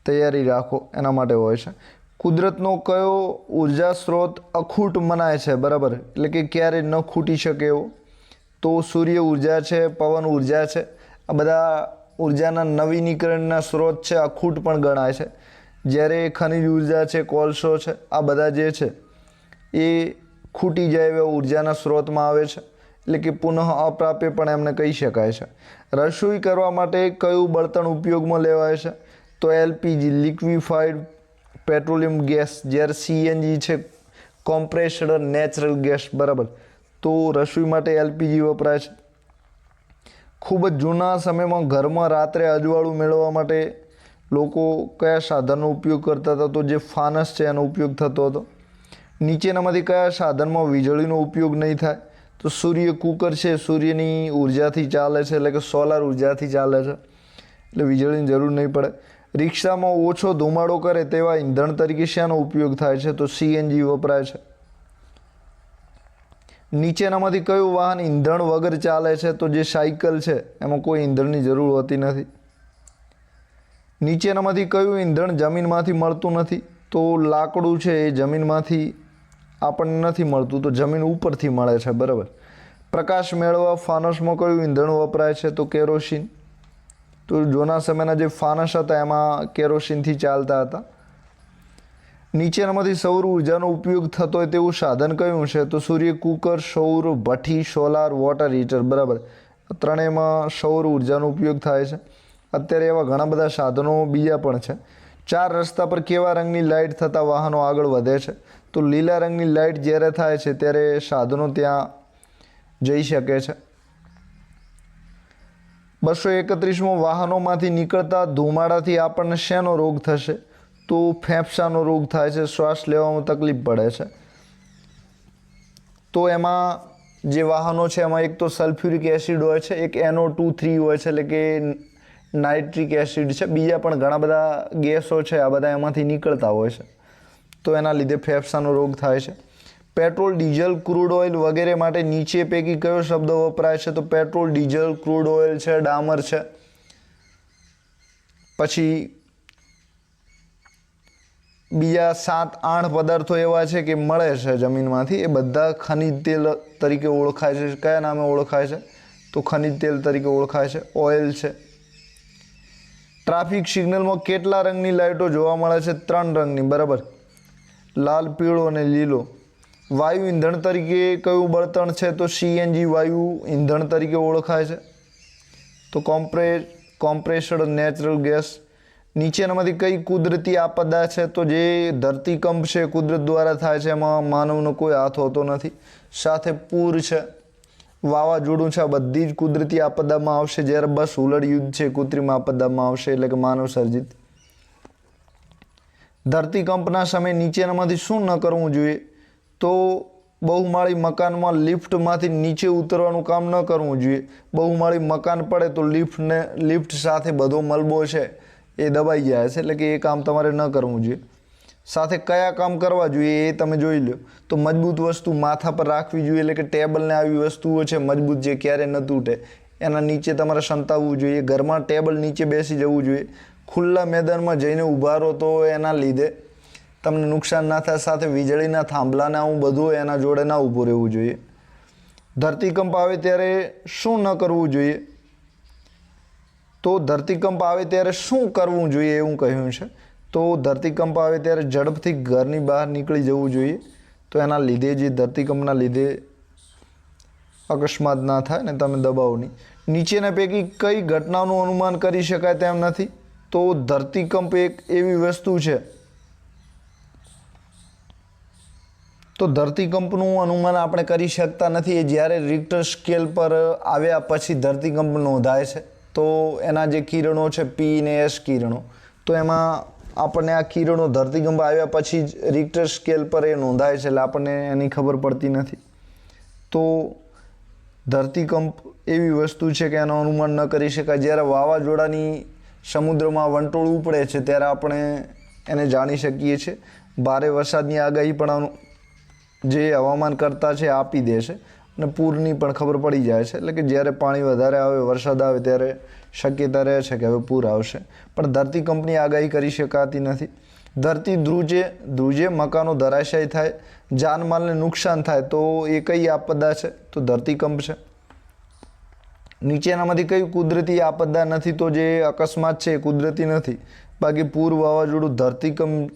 તૈયારી રાખો એના માટે હોય છે। કુદરતનો કયો ઉર્જા સ્ત્રોત અખૂટ મનાય છે, બરાબર, એટલે કે ક્યારે ન ખૂટી શકે એવો? તો સૂર્ય ઉર્જા છે, પવન ઉર્જા છે, આ બધા ઉર્જાના નવીનીકરણના સ્ત્રોત છે, અખૂટ પણ ગણાય છે। જ્યારે ખનિજ ઉર્જા છે, કોલસો છે, આ બધા જે છે એ ખૂટી જાય એવા ઉર્જાના સ્ત્રોતમાં આવે છે, એટલે કે પુનઃ અપ્રાપ્ય પણ એમને કહી શકાય છે। રસોઈ કરવા માટે કયું બળતણ ઉપયોગમાં લેવાય છે? તો એલપીજી, લિક્વિફાઈડ પેટ્રોલિયમ ગેસ, જ્યારે સીએનજી છે, કોમ્પ્રેસ્ડ નેચરલ ગેસ, બરાબર, તો રસોઈ માટે એલપીજી વપરાય છે। ખૂબ જ જૂના સમયમાં ઘરમાં રાત્રે અજવાળું મેળવવા માટે લોકો કયા સાધનનો ઉપયોગ કરતા હતા? તો જે ફાનસ છે એનો ઉપયોગ થતો હતો। નીચેનામાંથી કયા સાધનમાં વીજળીનો ઉપયોગ નહીં થાય? તો સૂર્ય કુકર છે, સૂર્યની ઉર્જાથી ચાલે છે, એટલે કે સોલાર ઉર્જાથી ચાલે છે, એટલે વીજળીની જરૂર નહીં પડે। રિક્ષામાં ઓછો ધુમાડો કરે તેવા ઈંધણ તરીકે શેનો ઉપયોગ થાય છે? તો સીએનજી વપરાય છે। નીચેનામાંથી કયું વાહન ઈંધણ વગર ચાલે છે? તો જે સાયકલ છે એમાં કોઈ ઈંધણની જરૂર હોતી નથી। નીચેનામાંથી કયું ઈંધણ જમીનમાંથી મળતું નથી? તો લાકડું છે એ જમીનમાંથી આપણને નથી મળતું, તો જમીન ઉપરથી મળે છે, બરાબર। પ્રકાશ મેળવવા ફાનસમાં કયું ઈંધણ વપરાય છે? તો કેરોસીન। તો જૂના સમયના જે ફાનસ હતા એમાં કેરોસીનથી ચાલતા હતા। નીચેનામાંથી સૌર ઉર્જાનો ઉપયોગ થતો હોય તેવું સાધન કયું છે? તો સૂર્ય કુકર, સૌર ભઠ્ઠી, સોલાર, વોટર હીટર, બરાબર, ત્રણેયમાં સૌર ઉર્જાનો ઉપયોગ થાય છે। અત્યારે એવા ઘણા બધા સાધનો બીજા પણ છે। 4 રસ્તા પર કેવા રંગની લાઇટ થતાં વાહનો આગળ વધે છે? તો લીલા રંગની લાઇટ જ્યારે થાય છે ત્યારે સાધનો ત્યાં જઈ શકે છે। 231માં વાહનોમાંથી નીકળતા ધુમાડાથી આપણને શેનો રોગ થશે? તો ફેફસાનો રોગ થાય છે, શ્વાસ લેવામાં તકલીફ પડે છે। તો એમાં જે વાહનો છે એમાં એક તો સલ્ફ્યુરિક એસિડ હોય છે, એક NO2 હોય છે, એટલે કે નાઇટ્રિક એસિડ છે, બીજા પણ ઘણા બધા ગેસો છે, આ બધા એમાંથી નીકળતા હોય છે, તો એના લીધે ફેફસાનો રોગ થાય છે। પેટ્રોલ, ડીઝલ, ક્રૂડ ઓઇલ વગેરે માટે નીચે પૈકી કયો શબ્દ વપરાય છે? તો પેટ્રોલ, ડીઝલ, ક્રૂડ ઓઇલ છે, ડામર છે, પછી બીજા 7-8 પદાર્થો એવા છે કે મળે છે જમીનમાંથી, એ બધા ખનિજ તેલ તરીકે ઓળખાય છે। કયા નામે ઓળખાય છે? તો ખનિજ તેલ તરીકે ઓળખાય છે, ઓઇલ છે। ટ્રાફિક સિગ્નલમાં કેટલા રંગની લાઇટો જોવા મળે છે? 3 રંગની, બરાબર, લાલ, પીળો અને લીલો। વાયુ ઈંધણ તરીકે કયું બળતણ છે? તો સીએનજી વાયુ ઈંધણ તરીકે ઓળખાય છે, તો કોમ્પ્રેસ્ડ નેચરલ ગેસ। નીચેનામાંથી કઈ કુદરતી આપદા છે? તો જે ધરતીકંપ છે કુદરત દ્વારા થાય છે, એમાં માનવનો કોઈ હાથ હોતો નથી। સાથે પૂર છે, વાવાઝોડું છે, આ બધી જ કુદરતી આપદામાં આવશે, જ્યારે બસ હુલડ યુદ્ધ છે કૃત્રિમ આપદામાં આવશે, એટલે કે માનવ સર્જિત। ધરતીકંપના સમયે નીચેનામાંથી શું ન કરવું જોઈએ? તો બહુમાળી મકાનમાં લિફ્ટમાંથી નીચે ઉતરવાનું કામ ન કરવું જોઈએ। બહુમાળી મકાન પડે તો લિફ્ટ સાથે બધો મલબો છે એ દબાઈ જાય છે, એટલે કે એ કામ તમારે ન કરવું જોઈએ। સાથે કયા કામ કરવા જોઈએ એ તમે જોઈ લો। તો મજબૂત વસ્તુ માથા પર રાખવી જોઈએ, એટલે કે ટેબલને આવી વસ્તુઓ છે મજબૂત જે ક્યારે ન તૂટે એના નીચે તમારે સંતાવવું જોઈએ। ઘરમાં ટેબલ નીચે બેસી જવું જોઈએ। ખુલ્લા મેદાનમાં જઈને ઊભા રહો તો એના લીધે તમને નુકસાન ના થાય। સાથે વીજળીના થાંભલાને આવું બધું એના જોડે ના ઊભું રહેવું જોઈએ। ધરતીકંપ આવે ત્યારે શું ન કરવું જોઈએ? તો ધરતીકંપ આવે ત્યારે શું કરવું જોઈએ એવું કહ્યું છે। તો ધરતીકંપ આવે ત્યારે ઝડપથી ઘરની બહાર નીકળી જવું જોઈએ, તો એના લીધે જે ધરતીકંપના લીધે અકસ્માત ના થાય ને તમે દબાવો નહીં। નીચેના પૈકી કઈ ઘટનાનું અનુમાન કરી શકાય તેમ નથી? તો ધરતીકંપ એક એવી વસ્તુ છે, તો ધરતીકંપનું અનુમાન આપણે કરી શકતા નથી, એ જ્યારે રિક્ટર સ્કેલ પર આવ્યા પછી ધરતીકંપ નોંધાય છે। તો એના જે કિરણો છે P ને S કિરણો, તો એમાં આપણને આ કિરણો ધરતીકંપ આવ્યા પછી જ રિક્ટર સ્કેલ પર એ નોંધાય છે, એટલે આપણને એની ખબર પડતી નથી। તો ધરતીકંપ એવી વસ્તુ છે કે એનું અનુમાન ન કરી શકાય। જ્યારે વાવાઝોડાની સમુદ્રમાં વંટોળ ઉપડે છે ત્યારે આપણે એને જાણી શકીએ છીએ। ભારે વરસાદની આગાહી પણ જે હવામાન કરતા છે આપી દે છે। અને પૂરની પણ ખબર પડી જાય છે. એટલે કે જ્યારે પાણી વધારે આવે, વરસાદ આવે ત્યારે શક્યતા રહે છે કે હવે પૂર આવશે, પણ ધરતીકંપની આગાહી કરી શકાતી નથી. ધરતી ધ્રુજે, મકાનો ધરાશાયી થાય, જાનમાલને નુકસાન થાય તો એ કઈ આપદા છે? તો ધરતીકંપ છે. નીચેનામાંથી કઈ કુદરતી આપદા નથી? તો જે અકસ્માત છે એ કુદરતી નથી. બાકી પૂર, વાવાઝોડું, ધરતીકંપ